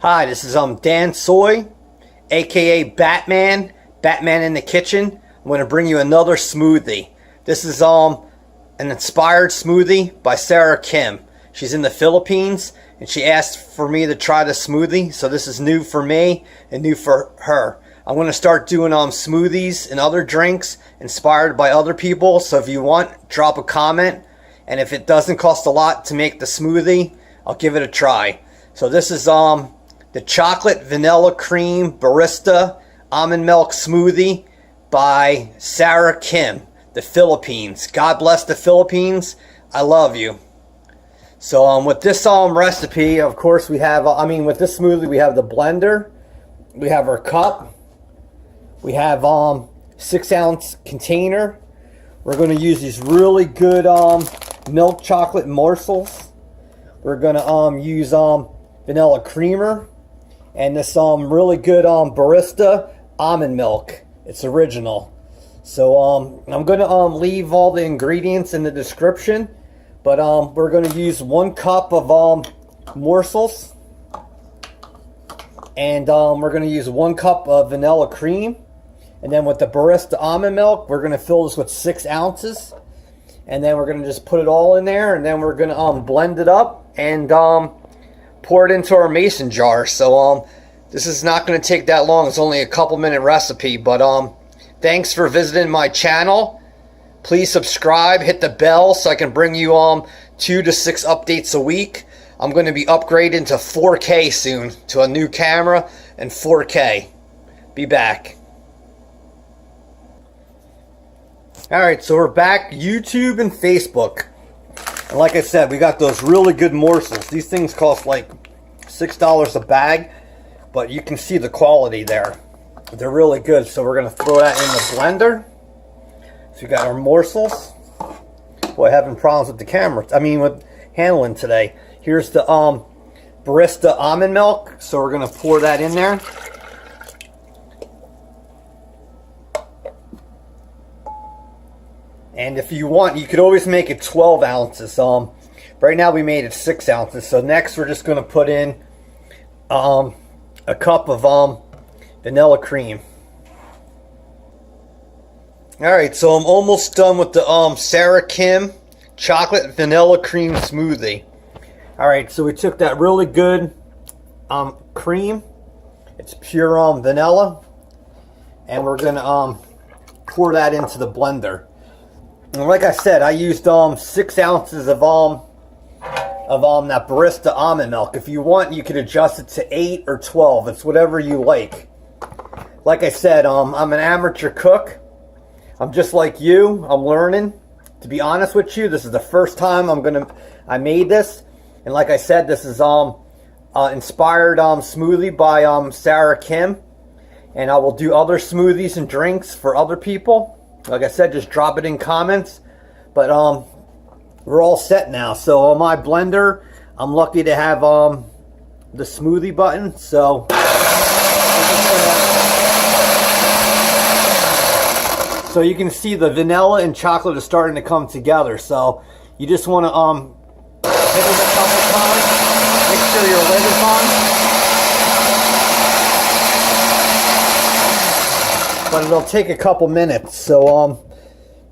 Hi, this is Dansoy, aka Batman in the kitchen. I'm going to bring you another smoothie. This is an inspired smoothie by Sarah Kim. She's in the Philippines and she asked for me to try the smoothie, so this is new for me and new for her. I'm going to start doing smoothies and other drinks inspired by other people, so if you want, drop a comment, and if it doesn't cost a lot to make the smoothie, I'll give it a try. So this is the chocolate vanilla cream barista almond milk smoothie by Sarah Kim, the Philippines. God bless the Philippines. I love you. So with this recipe, of course, we have with this smoothie we have the blender, we have our cup, we have 6-ounce container. We're going to use these really good milk chocolate morsels. We're going to use vanilla creamer and this really good Barista almond milk. It's original. So I'm going to leave all the ingredients in the description, but we're going to use 1 cup of morsels, and we're going to use 1 cup of vanilla cream, and then with the Barista almond milk we're going to fill this with 6 ounces, and then we're going to just put it all in there, and then we're going to blend it up and pour it into our mason jar. So this is not going to take that long. It's only a couple-minute recipe, but thanks for visiting my channel. Please subscribe, hit the bell so I can bring you 2 to 6 updates a week. I'm going to be upgrading to 4K soon, to a new camera and 4K. Be back. Alright, so we're back, YouTube and Facebook. And like I said, we got those really good morsels. These things cost like $6 a bag, but you can see the quality there. They're really good. So we're going to throw that in the blender. So we got our morsels. Boy, having problems with the camera. With handling today. Here's the Barista almond milk. So we're going to pour that in there. And if you want, you could always make it 12 ounces. Right now we made it 6 ounces. So next we're just going to put in a cup of vanilla cream. Alright, so I'm almost done with the Sarah Kim chocolate vanilla cream smoothie. Alright, so we took that really good cream. It's pure vanilla. And we're going to pour that into the blender. And like I said, I used 6 ounces of that Barista almond milk. If you want, you could adjust it to 8 or 12. It's whatever you like. Like I said, I'm an amateur cook. I'm just like you. I'm learning. To be honest with you, this is the first time I made this. And like I said, this is inspired smoothie by Sarah Kim. And I will do other smoothies and drinks for other people. Like I said, just drop it in comments. But we're all set now. So on my blender, I'm lucky to have the smoothie button. So you can see the vanilla and chocolate is starting to come together. So you just want to hit it a couple times. Make sure your lid is on. But it'll take a couple minutes. So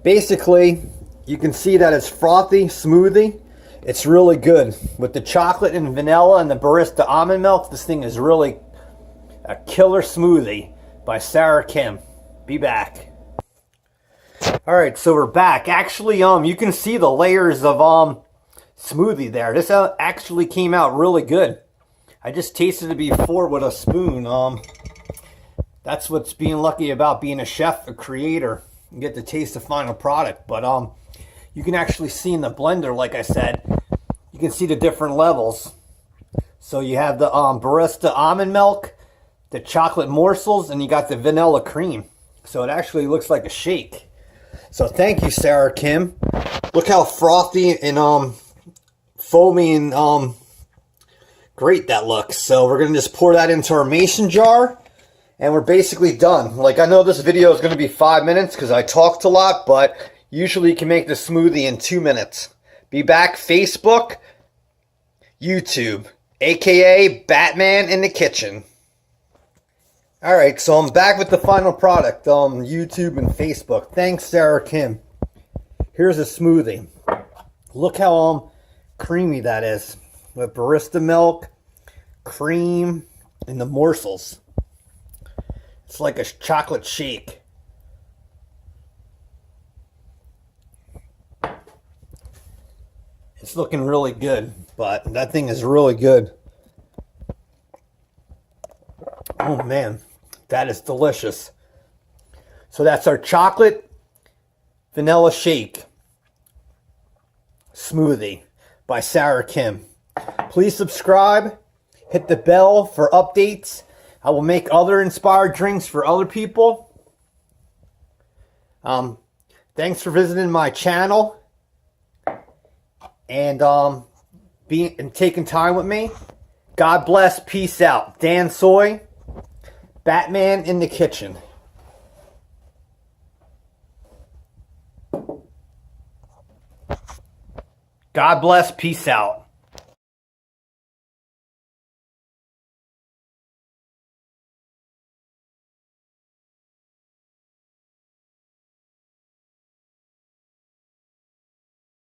basically you can see that it's frothy smoothie. It's really good with the chocolate and vanilla and the Barista almond milk. This thing is really a killer smoothie by Sarah Kim. Be back. Alright, so we're back. Actually you can see the layers of smoothie there. This actually came out really good. I just tasted it before with a spoon. That's what's being lucky about being a chef, a creator. You get to taste the final product. But you can actually see in the blender, like I said, you can see the different levels. So you have the Barista almond milk, the chocolate morsels, and you got the vanilla cream. So it actually looks like a shake. So thank you, Sarah Kim. Look how frothy and foamy and great that looks. So we're going to just pour that into our mason jar. And we're basically done. Like, I know this video is going to be 5 minutes because I talked a lot, but usually you can make the smoothie in 2 minutes. Be back, Facebook, YouTube. aka Batman in the kitchen. Alright, so I'm back with the final product on YouTube and Facebook. Thanks, Sarah Kim. Here's a smoothie. Look how creamy that is. With Barista milk, cream, and the morsels. It's like a chocolate shake. It's looking really good, but that thing is really good. Oh man, that is delicious. So that's our chocolate vanilla shake smoothie by Sarah Kim. Please subscribe, hit the bell for updates. I will make other inspired drinks for other people. Thanks for visiting my channel and taking time with me. God bless. Peace out. Dansoy, Batman in the kitchen. God bless. Peace out.